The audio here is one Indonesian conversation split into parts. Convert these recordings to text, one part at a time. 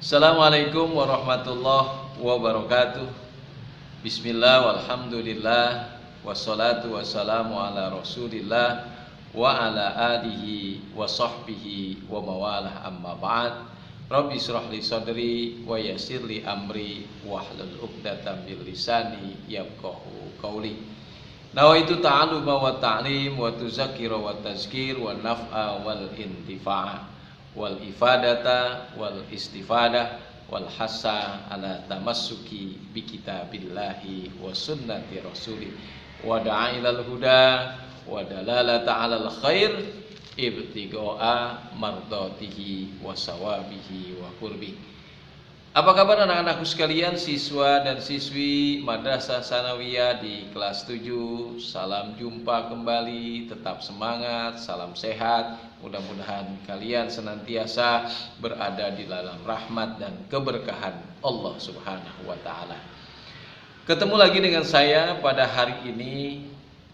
Assalamualaikum warahmatullahi wabarakatuh. Bismillah walhamdulillah wassalatu wassalamu ala rasulillah wa ala alihi wa sahbihi wa mawalah amma ba'd. Rabbi shrah li sadri wa yassir li amri wahlul 'uqdatam min lisani yafqahu qawli. Nawaitu ta'alluma wa ta'lim wa tuzakkira wa tazkir wa naf'a wal intifa'a wal ifadata wal istifadah wal hassa ala tamassuki bi kitabillahi wa sunnati rasulih wa da'a ilal huda wa dalalata alal khair ibtigha'a mardatihi wa sawabihi wa qurbi. Apa kabar anak-anakku sekalian, siswa dan siswi Madrasah Sanawiyah di kelas 7? Salam jumpa kembali, tetap semangat, salam sehat. Mudah-mudahan kalian senantiasa berada di dalam rahmat dan keberkahan Allah Subhanahu wa taala. Ketemu lagi dengan saya pada hari ini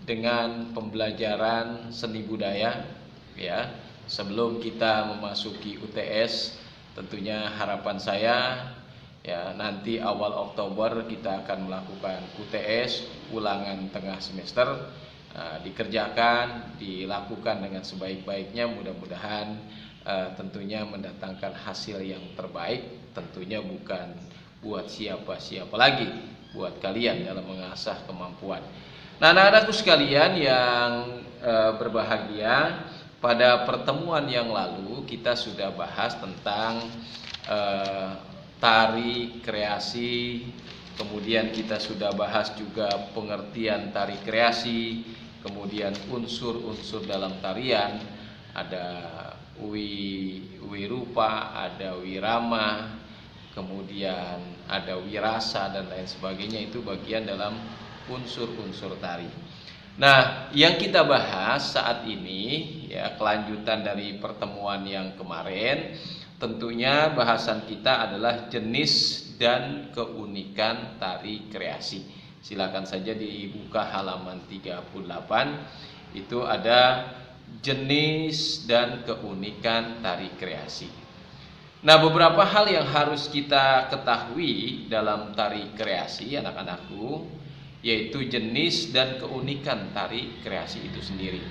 dengan pembelajaran seni budaya ya. Sebelum kita memasuki UTS, tentunya harapan saya ya nanti awal Oktober kita akan melakukan UTS, ulangan tengah semester. Dikerjakan, dilakukan dengan sebaik-baiknya, mudah-mudahan tentunya mendatangkan hasil yang terbaik, tentunya bukan buat siapa-siapa lagi, buat kalian dalam mengasah kemampuan. Nah, anak-anakku sekalian yang berbahagia, pada pertemuan yang lalu kita sudah bahas tentang tari kreasi, kemudian kita sudah bahas juga pengertian tari kreasi, kemudian unsur-unsur dalam tarian, ada wirupa, ada wirama, kemudian ada wirasa dan lain sebagainya. Itu bagian dalam unsur-unsur tari. Nah, yang kita bahas saat ini ya kelanjutan dari pertemuan yang kemarin, tentunya bahasan kita adalah jenis dan keunikan tari kreasi. Silakan saja dibuka halaman 38. Itu ada jenis dan keunikan tari kreasi. Nah, beberapa hal yang harus kita ketahui dalam tari kreasi anak-anakku, yaitu jenis dan keunikan tari kreasi itu sendiri.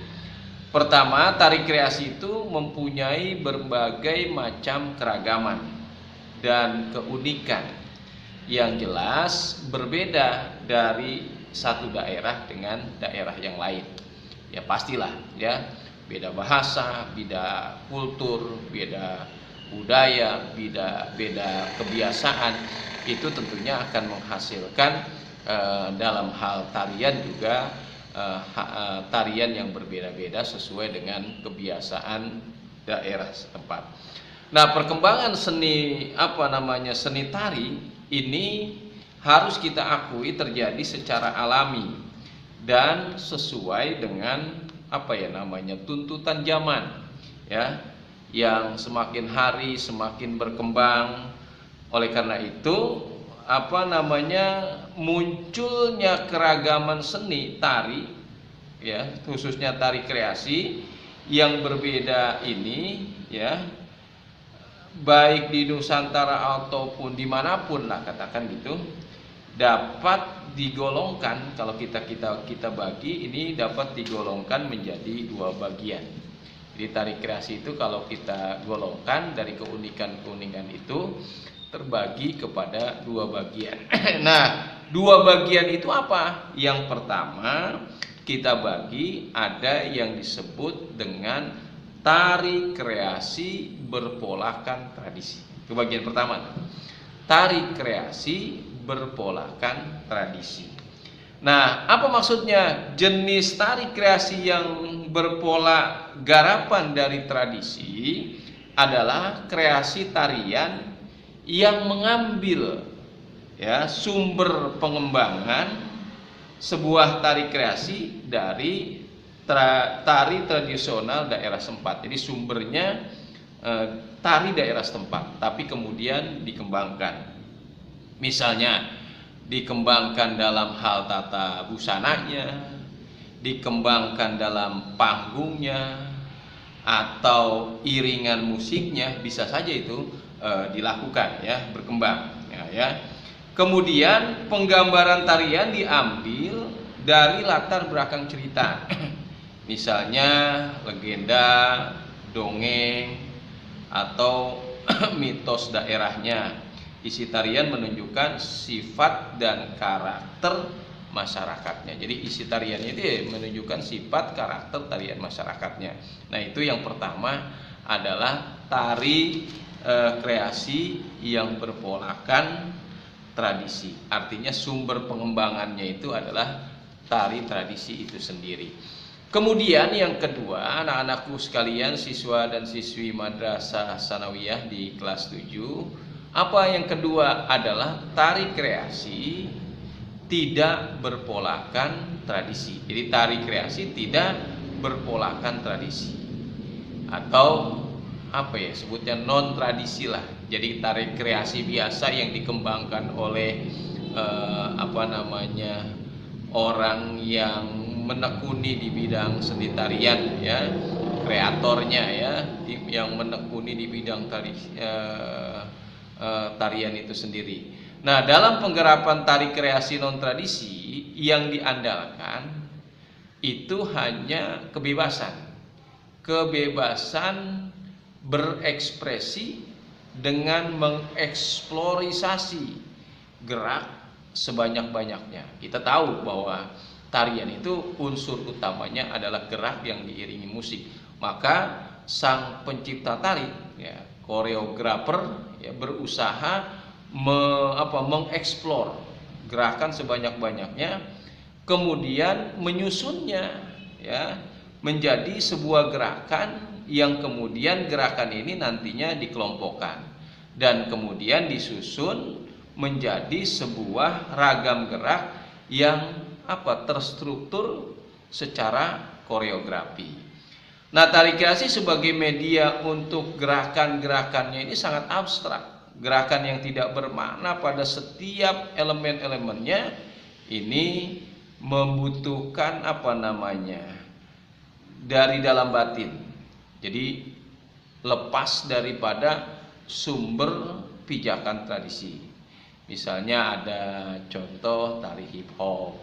Pertama, tari kreasi itu mempunyai berbagai macam keragaman dan keunikan yang jelas berbeda dari satu daerah dengan daerah yang lain. Ya pastilah ya, beda bahasa, beda kultur, beda budaya, beda kebiasaan, itu tentunya akan menghasilkan dalam hal tarian juga tarian yang berbeda-beda sesuai dengan kebiasaan daerah setempat. Nah, perkembangan seni seni tari ini harus kita akui terjadi secara alami dan sesuai dengan tuntutan zaman ya, yang semakin hari semakin berkembang. Oleh karena itu munculnya keragaman seni tari ya, khususnya tari kreasi yang berbeda ini ya, baik di Nusantara ataupun dimanapun lah katakan gitu, dapat digolongkan, kalau kita bagi ini dapat digolongkan menjadi dua bagian. Jadi tari kreasi itu kalau kita golongkan dari keunikan itu terbagi kepada dua bagian. Nah, dua bagian itu apa? Yang pertama kita bagi ada yang disebut dengan tari kreasi berpolakan tradisi. Itu bagian pertama. Tari kreasi berpolakan tradisi. Nah, apa maksudnya jenis tari kreasi yang berpola garapan dari tradisi? Adalah kreasi tarian yang mengambil ya sumber pengembangan sebuah tari kreasi dari tari tradisional daerah setempat. Jadi sumbernya tari daerah setempat, tapi kemudian dikembangkan. Misalnya dikembangkan dalam hal tata busananya, dikembangkan dalam panggungnya, atau iringan musiknya, bisa saja itu dilakukan ya, berkembang ya. Kemudian penggambaran tarian diambil dari latar belakang cerita. Misalnya legenda, dongeng, atau mitos daerahnya. Isi tarian menunjukkan sifat dan karakter masyarakatnya. Jadi isi tariannya itu menunjukkan sifat karakter tarian masyarakatnya. Nah, itu yang pertama adalah tari kreasi yang berpolakan tradisi. Artinya sumber pengembangannya itu adalah tari tradisi itu sendiri. Kemudian yang kedua, anak-anakku sekalian, siswa dan siswi Madrasah Sanawiyah di kelas 7, apa yang kedua adalah tari kreasi tidak berpolakan tradisi. Jadi tari kreasi tidak berpolakan tradisi, atau apa ya sebutnya, non tradisi lah. Jadi tari kreasi biasa yang dikembangkan oleh orang yang menekuni di bidang seni tarian ya, kreatornya ya, yang menekuni di bidang tarian itu sendiri. Nah, dalam penggarapan tari kreasi non tradisi yang diandalkan itu hanya kebebasan berekspresi dengan mengeksplorasi gerak sebanyak-banyaknya. Kita tahu bahwa tarian itu unsur utamanya adalah gerak yang diiringi musik. Maka sang pencipta tari ya, koreografer ya, berusaha mengeksplor gerakan sebanyak-banyaknya, kemudian menyusunnya ya menjadi sebuah gerakan yang kemudian gerakan ini nantinya dikelompokkan dan kemudian disusun menjadi sebuah ragam gerak yang terstruktur secara koreografi. Nah, tari kreasi sebagai media untuk gerakan-gerakannya ini sangat abstrak. Gerakan yang tidak bermakna pada setiap elemen-elemennya ini membutuhkan dari dalam batin. Jadi lepas daripada sumber pijakan tradisi. Misalnya ada contoh tari hip hop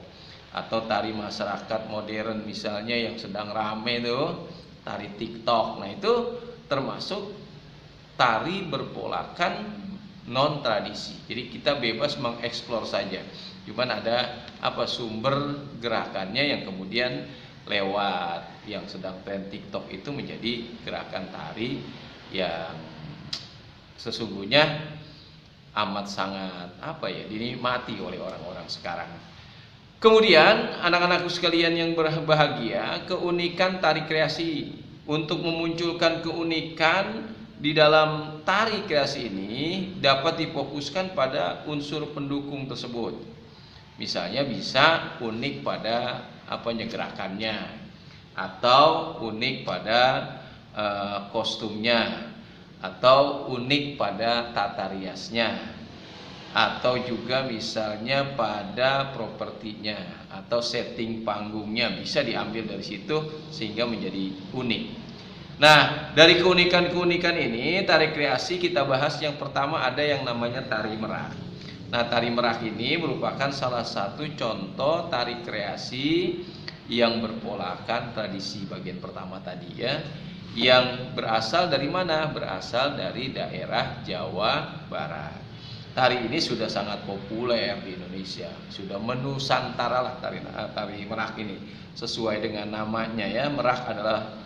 atau tari masyarakat modern misalnya yang sedang rame tuh, tari TikTok. Nah, itu termasuk tari berpolakan non tradisi. Jadi kita bebas mengeksplor saja. Cuman ada sumber gerakannya yang kemudian lewat yang sedang tren TikTok itu menjadi gerakan tari yang sesungguhnya amat sangat dinikmati oleh orang-orang sekarang. Kemudian anak-anakku sekalian yang berbahagia, keunikan tari kreasi. Untuk memunculkan keunikan di dalam tari kreasi ini dapat difokuskan pada unsur pendukung tersebut. Misalnya bisa unik pada gerakannya, atau unik pada kostumnya, atau unik pada tata riasnya, atau juga misalnya pada propertinya atau setting panggungnya, bisa diambil dari situ sehingga menjadi unik. Nah, dari keunikan-keunikan ini tari kreasi kita bahas. Yang pertama ada yang namanya tari merak. Nah, tari merak ini merupakan salah satu contoh tari kreasi yang berpolakan tradisi bagian pertama tadi ya, yang berasal dari mana? Berasal dari daerah Jawa Barat. Tari ini sudah sangat populer di Indonesia, sudah menusantara lah tari merak ini. Sesuai dengan namanya ya, merak adalah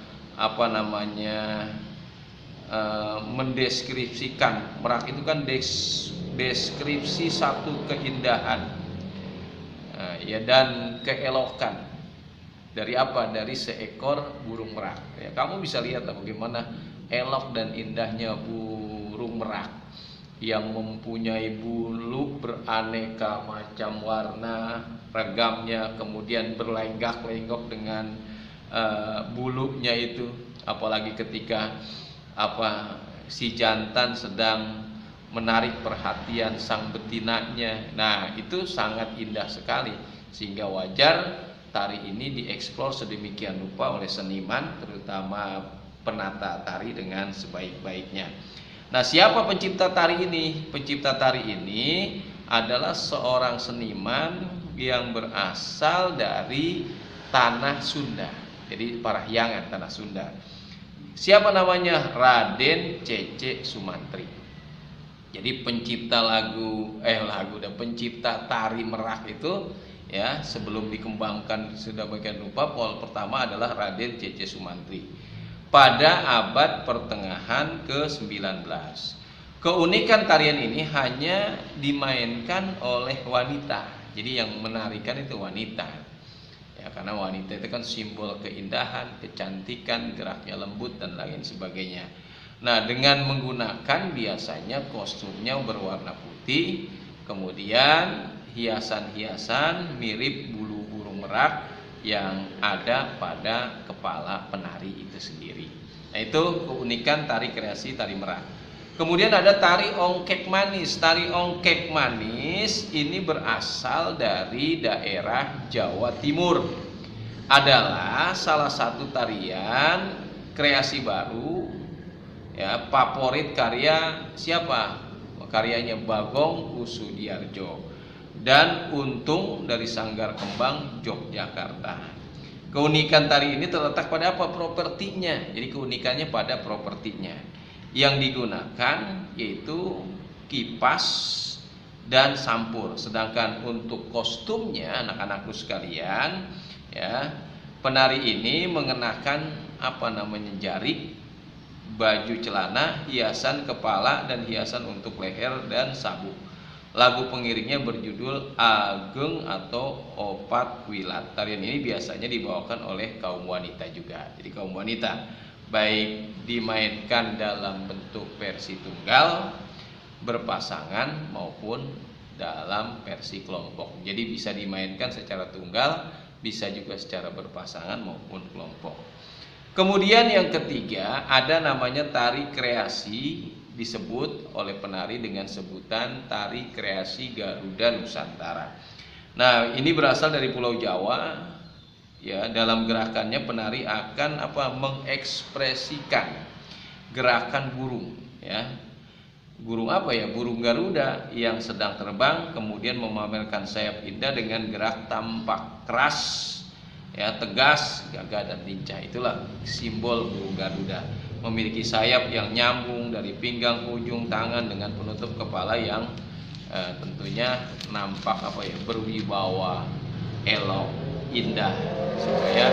mendeskripsikan. Merak itu kan deskripsi satu keindahan dan keelokan dari dari seekor burung merak ya. Kamu bisa lihat bagaimana elok dan indahnya burung merak yang mempunyai bulu beraneka macam warna ragamnya, kemudian berlenggak-lenggok dengan bulunya itu, apalagi ketika si jantan sedang menarik perhatian sang betinanya. Nah, itu sangat indah sekali, sehingga wajar tari ini dieksplor sedemikian rupa oleh seniman, terutama penata tari dengan sebaik-baiknya. Nah, siapa pencipta tari ini? Pencipta tari ini adalah seorang seniman yang berasal dari tanah Sunda. Jadi Parahyangan, tanah Sunda. Siapa namanya? Raden Cece Sumantri. Jadi pencipta dan pencipta tari merak itu, ya, sebelum dikembangkan sudah bagian rupa, pertama adalah Raden Cece Sumantri pada abad pertengahan ke-19. Keunikan tarian ini hanya dimainkan oleh wanita. Jadi yang menarikan itu wanita. Ya, karena wanita itu kan simbol keindahan, kecantikan, geraknya lembut dan lain sebagainya. Nah, dengan menggunakan biasanya kostumnya berwarna putih, kemudian hiasan-hiasan mirip bulu burung merak yang ada pada kepala penari itu sendiri. Nah, itu keunikan tari kreasi tari merak. Kemudian ada tari ongkek manis. Tari ongkek manis ini berasal dari daerah Jawa Timur. Adalah salah satu tarian kreasi baru, ya, favorit karya siapa? Karyanya Bagong Kussudiardja dan Untung dari Sanggar Kembang Yogyakarta. Keunikan tari ini terletak pada apa? Propertinya. Jadi keunikannya pada propertinya. Yang digunakan yaitu kipas dan sampur. Sedangkan untuk kostumnya, anak-anakku sekalian, ya, penari ini mengenakan jarik, baju celana, hiasan kepala dan hiasan untuk leher dan sabuk. Lagu pengiringnya berjudul Ageng atau Opat Wilat. Tarian ini biasanya dibawakan oleh kaum wanita juga. Jadi kaum wanita, baik dimainkan dalam bentuk versi tunggal, berpasangan maupun dalam versi kelompok. Jadi bisa dimainkan secara tunggal, bisa juga secara berpasangan maupun kelompok. Kemudian yang ketiga ada namanya tari kreasi, disebut oleh penari dengan sebutan tari kreasi Garuda Nusantara. Nah, ini berasal dari Pulau Jawa. Ya, dalam gerakannya penari akan mengekspresikan gerakan burung, ya. Burung apa ya? Burung Garuda yang sedang terbang kemudian memamerkan sayap indah dengan gerak tampak keras, ya, tegas, gagah dan lincah. Itulah simbol burung Garuda. Memiliki sayap yang nyambung dari pinggang ke ujung tangan dengan penutup kepala yang tentunya nampak berwibawa, elok, indah, supaya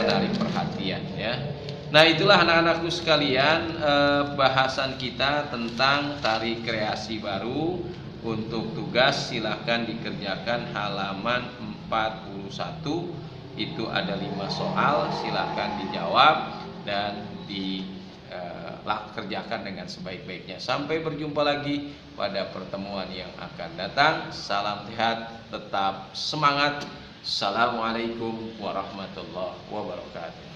menarik perhatian, ya. Nah, itulah anak-anakku sekalian bahasan kita tentang tari kreasi baru. Untuk tugas silahkan dikerjakan halaman 41. Itu ada 5 soal, silahkan dijawab dan kerjakan dengan sebaik-baiknya. Sampai berjumpa lagi pada pertemuan yang akan datang. Salam sehat, tetap semangat. Assalamualaikum warahmatullahi wabarakatuh.